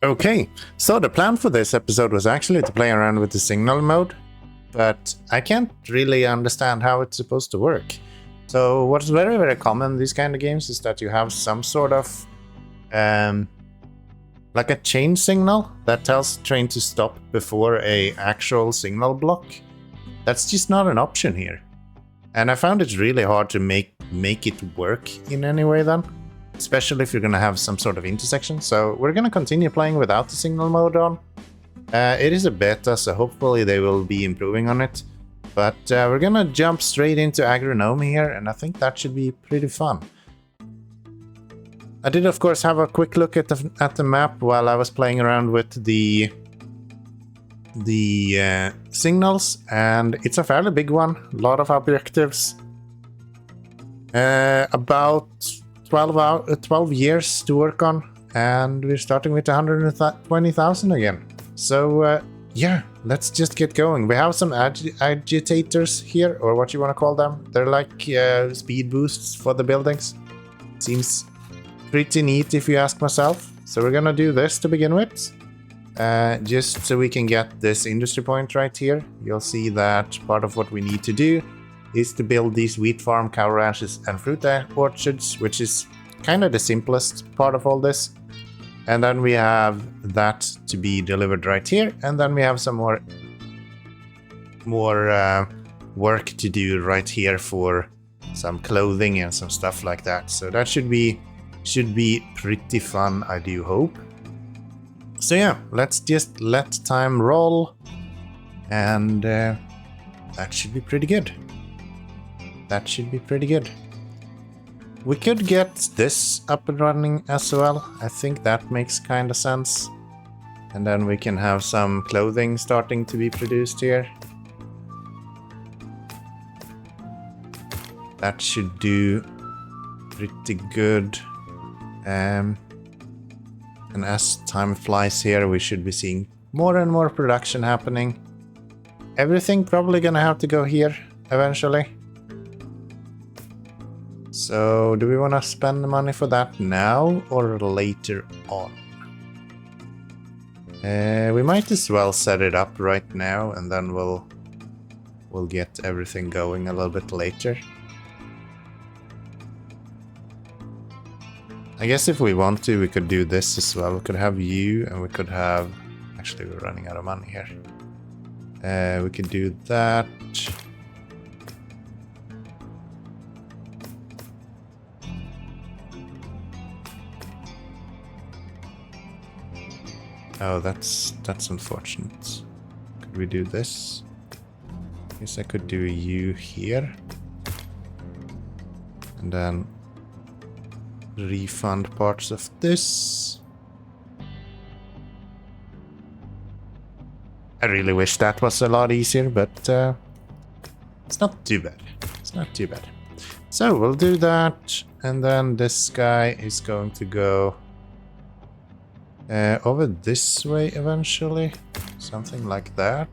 Okay, so the plan for this episode was actually to play around with the signal mode, but I can't really understand how it's supposed to work. So what's very, very common in these kind of games is that you have some sort of like a chain signal that tells the train to stop before a actual signal block. That's just not an option here. And I found it really hard to make it work in any way then, especially if you're going to have some sort of intersection. So we're going to continue playing without the signal mode on. It is a beta, so hopefully they will be improving on it. But we're going to jump straight into Agronomy here, and I think that should be pretty fun. I did, of course, have a quick look at the map while I was playing around with the signals, and it's a fairly big one. A lot of objectives. About 12 years to work on, and we're starting with 120,000 again. So yeah, let's just get going. We have some agitators here, or what you want to call them. They're like speed boosts for the buildings. Seems pretty neat if you ask myself. So we're gonna do this to begin with. Just so we can get this industry point right here. You'll see that part of what we need to do is to build these wheat farm, cow ranches, and fruit orchards, which is kind of the simplest part of all this. And then we have that to be delivered right here, and then we have some more work to do right here for some clothing and some stuff like that. So that should be pretty fun, I do hope. So yeah, let's just let time roll, and that should be pretty good. That should be pretty good. We could get this up and running as well. I think that makes kind of sense. And then we can have some clothing starting to be produced here. That should do pretty good. And as time flies here, we should be seeing more and more production happening. Everything probably gonna have to go here eventually. So, do we want to spend the money for that now or later on? We might as well set it up right now, and then we'll get everything going a little bit later. I guess if we want to, we could do this as well. We could have you, and we could have... Actually, we're running out of money here. We could do that. Oh, that's unfortunate. Could we do this? Guess I could do a U here. And then refund parts of this. I really wish that was a lot easier, but it's not too bad. It's not too bad. So we'll do that, and then this guy is going to go over this way eventually. Something like that.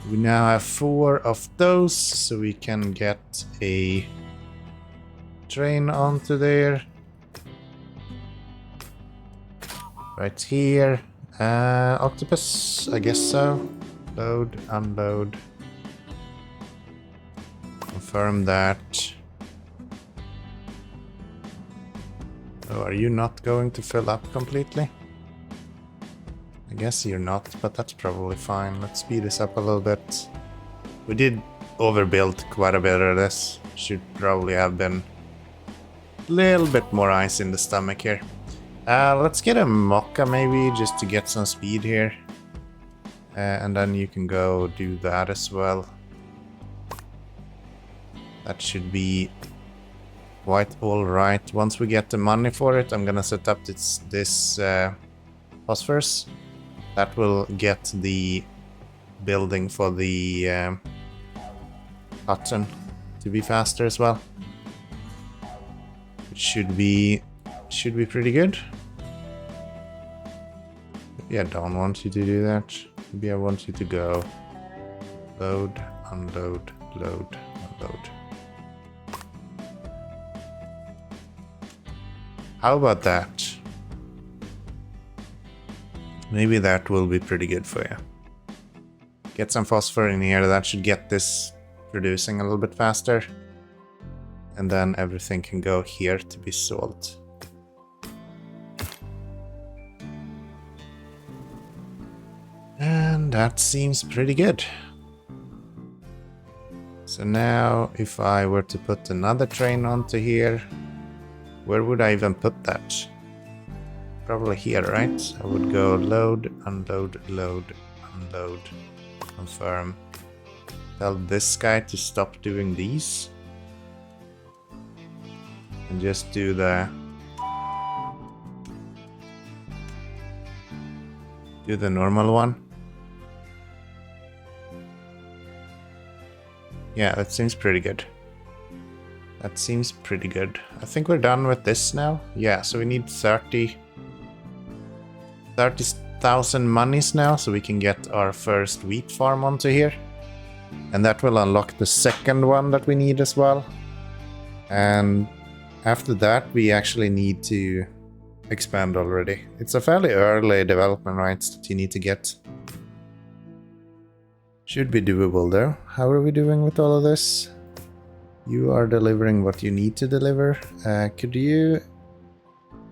We now have 4 of those, so we can get a train onto there. Right here. Octopus, I guess so. Load, unload. Confirm that. Oh, are you not going to fill up completely? I guess you're not, but that's probably fine. Let's speed this up a little bit. We did overbuild quite a bit of this. Should probably have been a little bit more ice in the stomach here. Let's get a Mokka maybe, just to get some speed here. And then you can go do that as well. That should be quite alright. Once we get the money for it, I'm gonna set up this phosphorus. That will get the building for the cotton to be faster as well. It should be pretty good. Maybe I don't want you to do that. Maybe I want you to go load, unload, load, unload. How about that? Maybe that will be pretty good for you. Get some phosphor in here, that should get this producing a little bit faster. And then everything can go here to be sold. And that seems pretty good. So now, if I were to put another train onto here, where would I even put that? Probably here, right? I would go load, unload, load, unload, confirm. Tell this guy to stop doing these. And just do the normal one. Yeah, that seems pretty good. That seems pretty good. I think we're done with this now. Yeah, so we need 30,000 monies now, so we can get our first wheat farm onto here. And that will unlock the second one that we need as well. And after that, we actually need to expand already. It's a fairly early development, right, that you need to get. Should be doable though. How are we doing with all of this? You are delivering what you need to deliver. Could you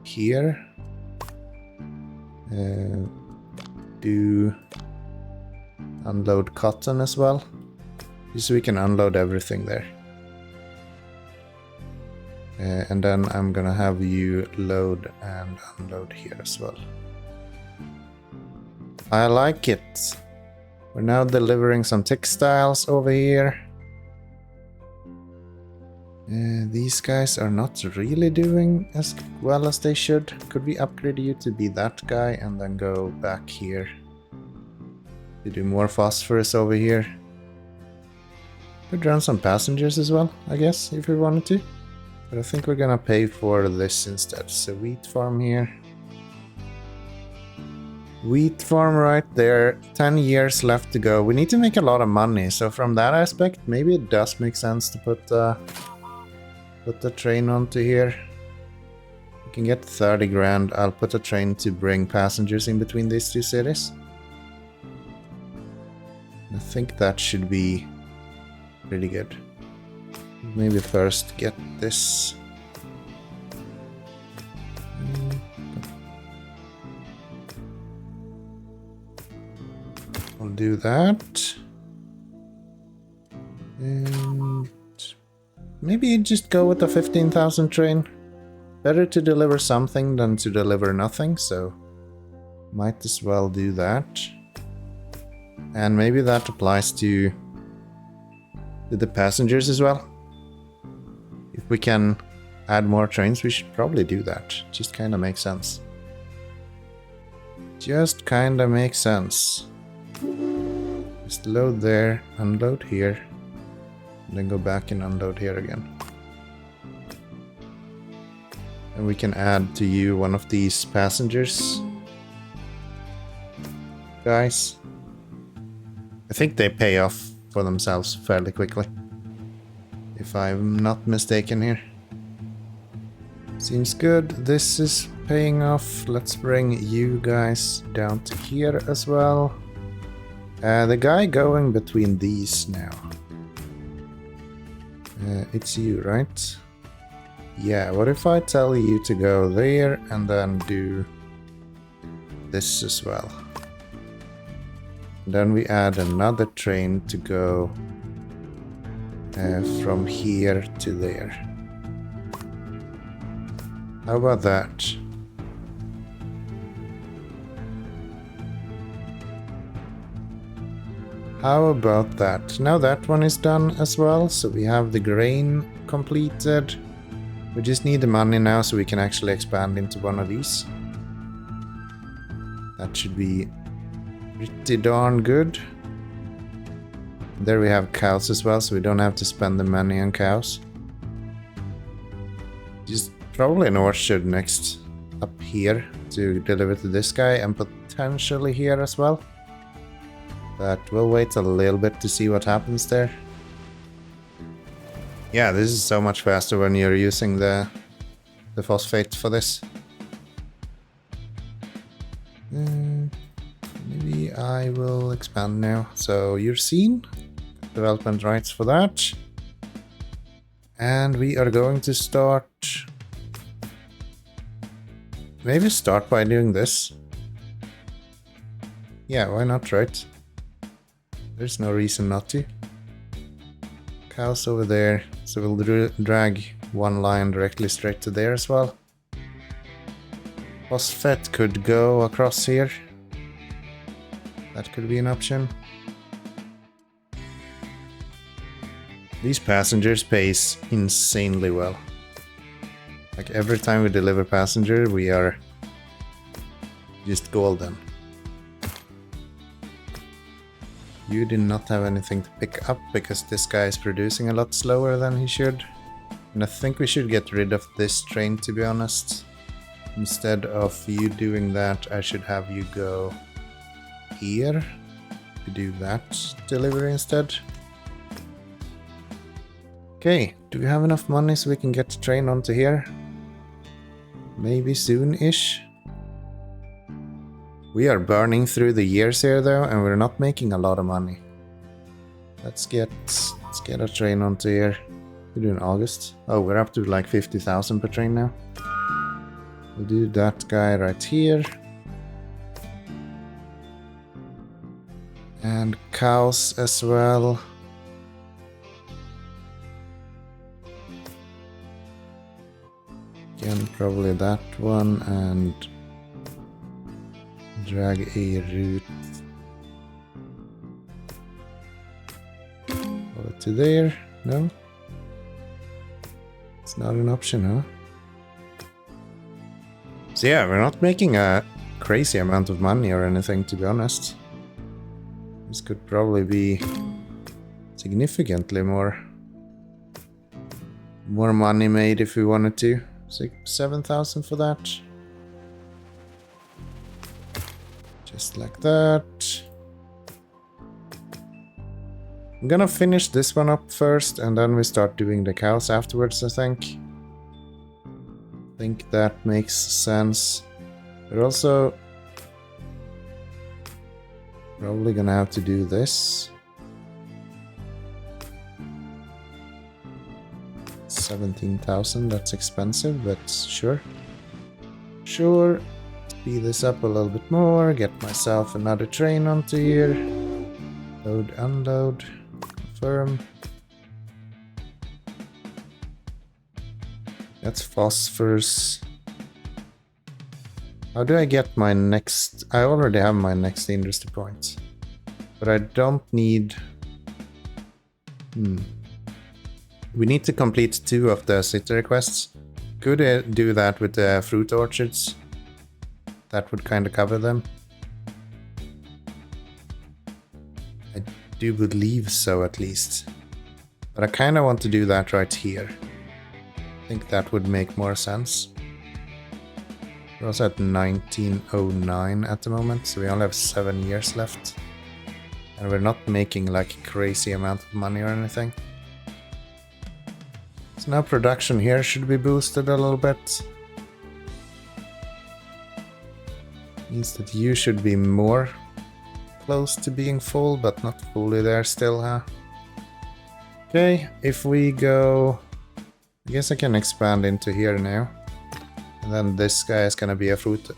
here do unload cotton as well? Just so we can unload everything there. And then I'm gonna have you load and unload here as well. I like it. We're now delivering some textiles over here. These guys are not really doing as well as they should. Could we upgrade you to be that guy and then go back here to do more phosphorus over here? Could run some passengers as well, I guess, if we wanted to. But I think we're gonna pay for this instead. So wheat farm here. Wheat farm right there. 10 years left to go. We need to make a lot of money. So from that aspect, maybe it does make sense to put the train onto here. We can get 30 grand. I'll put a train to bring passengers in between these two cities. I think that should be pretty good. Maybe first get this. I'll do that. And maybe just go with the 15,000 train. Better to deliver something than to deliver nothing, so might as well do that. And maybe that applies to the passengers as well. If we can add more trains, we should probably do that. Just kind of makes sense. Just kind of makes sense. Just load there, unload here, and then go back and unload here again. And we can add to you one of these passengers. Guys. I think they pay off for themselves fairly quickly. If I'm not mistaken here. Seems good. This is paying off. Let's bring you guys down to here as well. The guy going between these now. It's you, right? Yeah, what if I tell you to go there and then do this as well? Then we add another train to go from here to there. How about that? How about that? Now that one is done as well, so we have the grain completed. We just need the money now so we can actually expand into one of these. That should be pretty darn good. There we have cows as well, so we don't have to spend the money on cows. Just probably an orchard next up here to deliver to this guy and potentially here as well. But we'll wait a little bit to see what happens there. Yeah, this is so much faster when you're using the phosphate for this. I will expand now. So you're seen. Development rights for that. And we are going to start... Maybe start by doing this. Yeah, why not, right? There's no reason not to. Cows over there, so we'll drag one line directly straight to there as well. Phosphate could go across here. That could be an option. These passengers pays insanely well. Like every time we deliver passenger, we are just golden. You did not have anything to pick up because this guy is producing a lot slower than he should. And I think we should get rid of this train, to be honest. Instead of you doing that, I should have you go here to do that delivery instead. Okay, do we have enough money so we can get the train onto here? Maybe soon-ish. We are burning through the years here though, and we're not making a lot of money. Let's get a train onto here. We're doing August. Oh, we're up to like 50,000 per train now. We'll do that guy right here. And cows as well. Again, probably that one, and drag a route over to there. No? It's not an option, huh? So yeah, we're not making a crazy amount of money or anything, to be honest. This could probably be significantly more money made if we wanted to. 7,000 for that. Just like that. I'm gonna finish this one up first, and then we start doing the cows afterwards, I think. I think that makes sense. We're also probably gonna have to do this. 17,000, that's expensive, but sure. Sure. Speed this up a little bit more, get myself another train onto here. Load, unload, confirm. That's phosphorus. How do I get my next... I already have my next industry point. But I don't need... We need to complete 2 of the city requests. Could I do that with the fruit orchards? That would kind of cover them. I do believe so, at least. But I kind of want to do that right here. I think that would make more sense. We're also at 1909 at the moment, so we only have 7 years left. And we're not making like a crazy amount of money or anything. So now production here should be boosted a little bit. Means that you should be more close to being full, but not fully there still, huh? Okay, if we go... I guess I can expand into here now. And then this guy is gonna be a fruit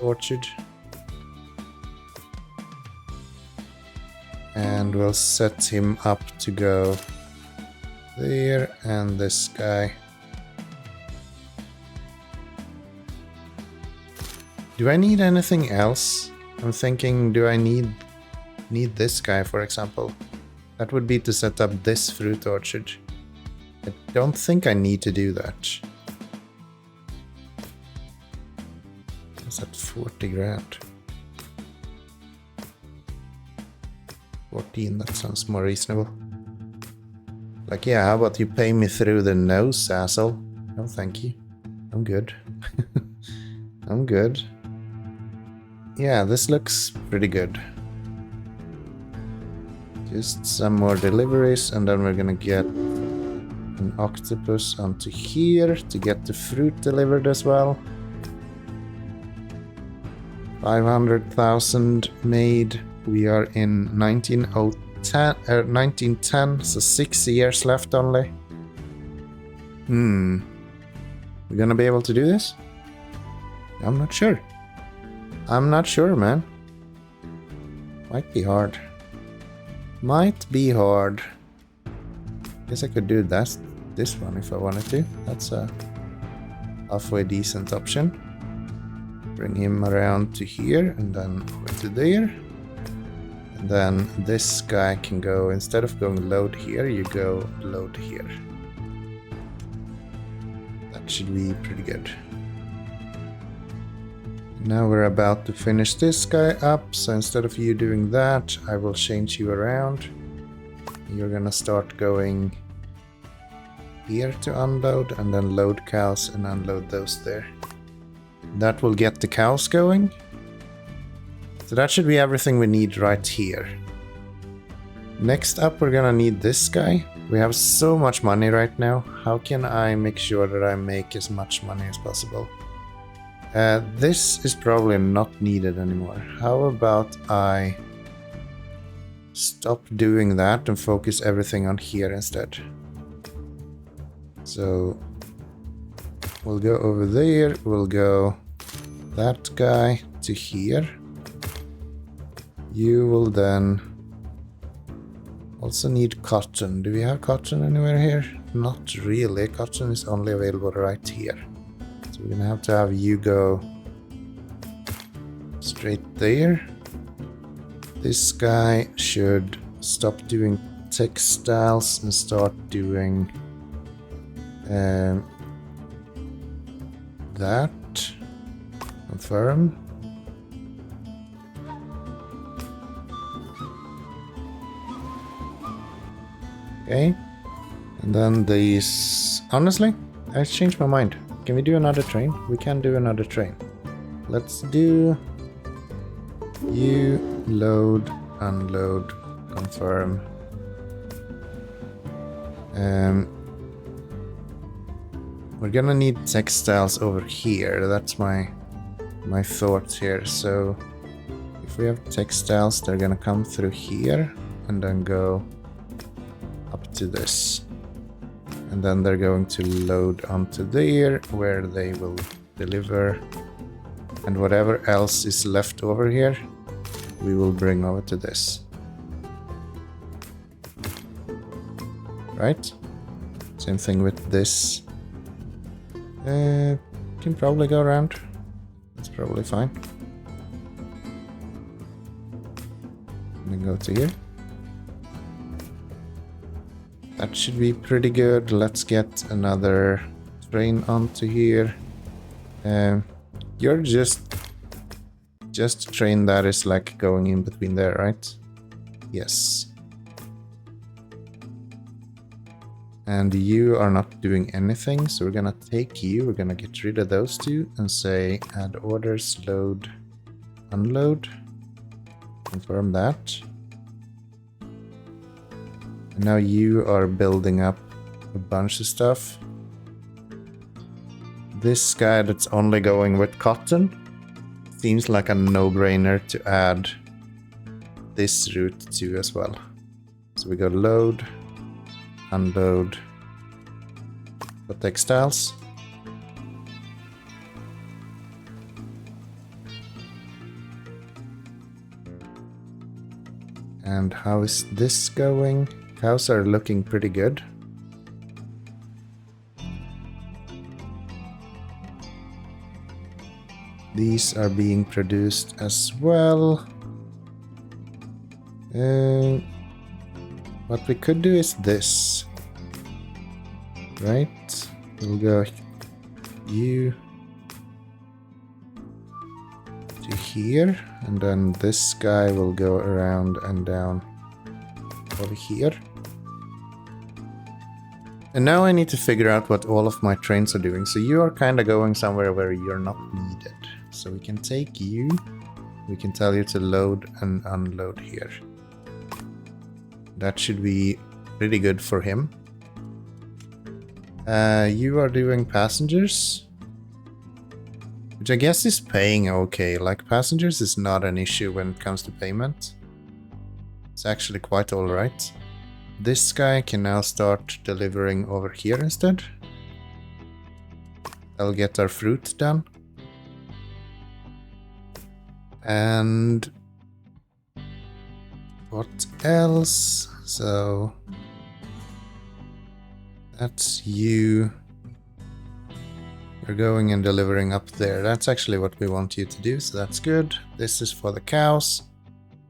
orchard. And we'll set him up to go there, and this guy. Do I need anything else? I'm thinking, do I need this guy, for example? That would be to set up this fruit orchard. I don't think I need to do that. It's at 40 grand. 14, that sounds more reasonable. Like, yeah, how about you pay me through the nose, asshole? No, thank you. I'm good. I'm good. Yeah, this looks pretty good. Just some more deliveries, and then we're gonna get an octopus onto here to get the fruit delivered as well. 500,000 made. We are in 1910, so 6 years left only. We're gonna be able to do this? I'm not sure. I'm not sure, man. Might be hard. Might be hard. Guess I could do this one if I wanted to. That's a halfway decent option. Bring him around to here and then over to there. And then this guy can go, instead of going load here, you go load here. That should be pretty good. Now we're about to finish this guy up, so instead of you doing that, I will change you around. You're gonna start going here to unload and then load cows and unload those there. That will get the cows going. So that should be everything we need right here. Next up, we're gonna need this guy. We have so much money right now. How can I make sure that I make as much money as possible? This is probably not needed anymore. How about I stop doing that and focus everything on here instead? So we'll go over there, we'll go that guy to here. You will then also need cotton. Do we have cotton anywhere here? Not really. Cotton is only available right here. So we're gonna have to have you go straight there. This guy should stop doing textiles and start doing that. Confirm. Okay. And then these... Honestly, I changed my mind. Can we do another train? We can do another train. Let's do... You load, unload, confirm. We're gonna need textiles over here. That's my thought here. So if we have textiles, they're gonna come through here and then go up to this. And then they're going to load onto there, where they will deliver. And whatever else is left over here, we will bring over to this. Right? Same thing with this. Can probably go around. That's probably fine. And then go to here. That should be pretty good. Let's get another train onto here. You're just a train that is like going in between there, right? Yes. And you are not doing anything, so we're gonna take you, we're gonna get rid of those two and say add orders, load, unload. Confirm that. And now you are building up a bunch of stuff. This guy that's only going with cotton seems like a no-brainer to add this route to as well. So we go load, unload for textiles. And how is this going? Cows are looking pretty good. These are being produced as well. What we could do is this. Right? We'll go you to here, and then this guy will go around and down over here. And now I need to figure out what all of my trains are doing. So you are kind of going somewhere where you're not needed. So we can take you. We can tell you to load and unload here. That should be pretty good for him. You are doing passengers, which I guess is paying okay. Like, passengers is not an issue when it comes to payment. It's actually quite alright. This guy can now start delivering over here instead. I'll get our fruit done. And what else? So that's you. You're going and delivering up there. That's actually what we want you to do, so that's good. This is for the cows.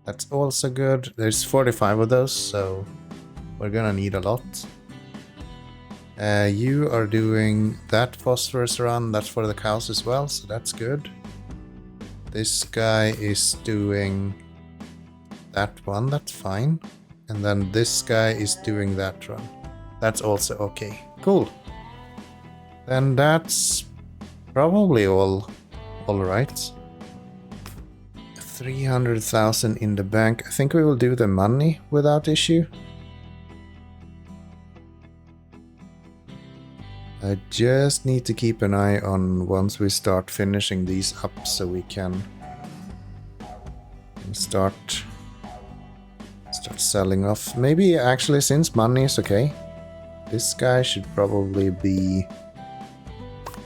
That's also good. There's 45 of those, so we're gonna need a lot. You are doing that phosphorus run. That's for the cows as well, so that's good. This guy is doing that one, that's fine. And then this guy is doing that run. That's also okay. Cool. Then that's probably all right. 300,000 in the bank. I think we will do the money without issue. I just need to keep an eye on once we start finishing these up so we can start selling off. Maybe actually, since money is okay, this guy should probably be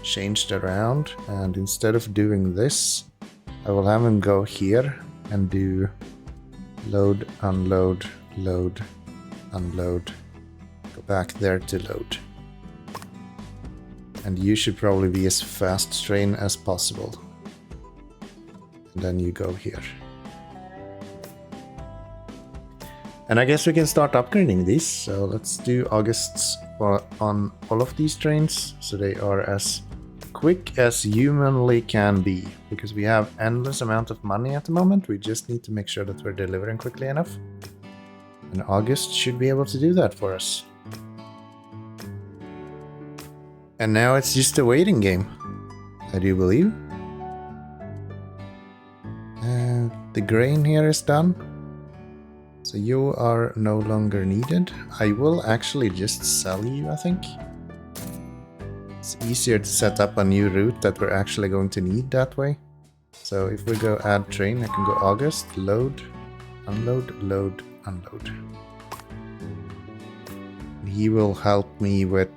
changed around, and instead of doing this, I will have him go here and do load, unload, load, unload, go back there to load. And you should probably be as fast train as possible. And then you go here. And I guess we can start upgrading these. So let's do August's on all of these trains, so they are as quick as humanly can be. Because we have endless amount of money at the moment. We just need to make sure that we're delivering quickly enough. And August should be able to do that for us. And now it's just a waiting game, I do believe. The grain here is done. So you are no longer needed. I will actually just sell you, I think. It's easier to set up a new route that we're actually going to need that way. So if we go add train, I can go August, load, unload, load, unload. He will help me with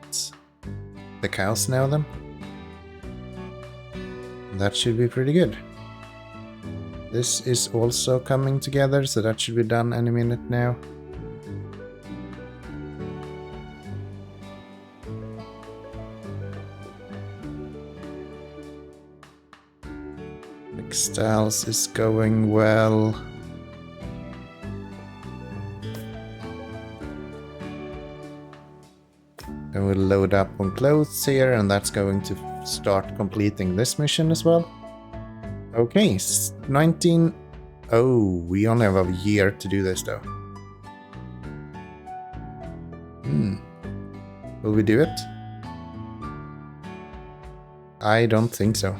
the cows now then. That should be pretty good. This is also coming together, so that should be done any minute now. Textiles is going well. Then we'll load up on clothes here, and that's going to start completing this mission as well. Okay, 19... Oh, we only have a year to do this though. Will we do it? I don't think so.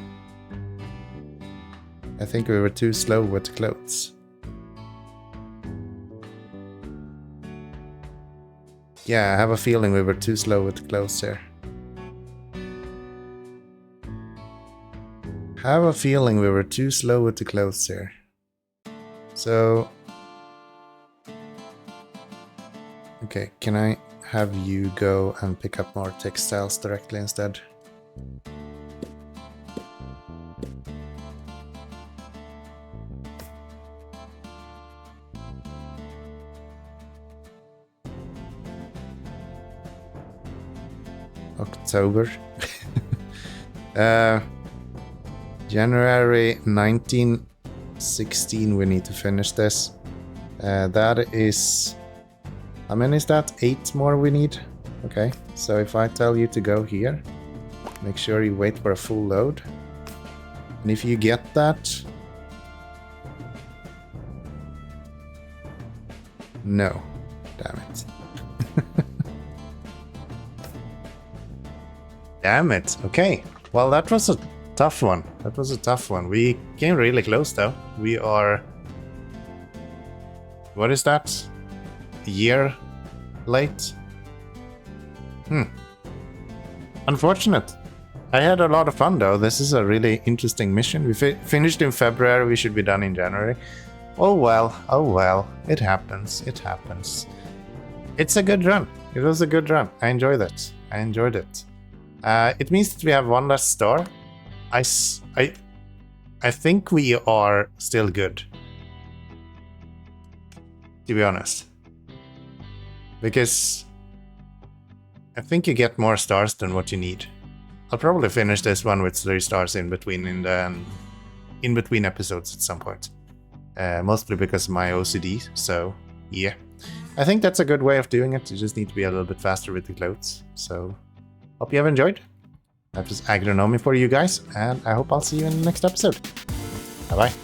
I think we were too slow with the clothes. Yeah, I have a feeling we were too slow with the clothes here. Have a feeling we were too slow with the clothes here. So... Okay, can I have you go and pick up more textiles directly instead? October. January 1916 we need to finish this. That is... How many is that? 8 more we need? Okay, so if I tell you to go here, make sure you wait for a full load. And if you get that... No. Damn it. Damn it. Okay. Well, that was a tough one. That was a tough one. We came really close though. We are... What is that? A year late? Unfortunate. I had a lot of fun though. This is a really interesting mission. We finished in February. We should be done in January. Oh well, it happens, it happens. It's a good run. It was a good run. I enjoyed it. I enjoyed it. It means that we have one less star. I think we are still good, to be honest. Because I think you get more stars than what you need. I'll probably finish this one with 3 stars in between in between episodes at some point. Mostly because of my OCD, so yeah. I think that's a good way of doing it. You just need to be a little bit faster with the clothes. So, hope you have enjoyed. That was Agronomy for you guys, and I hope I'll see you in the next episode. Bye-bye.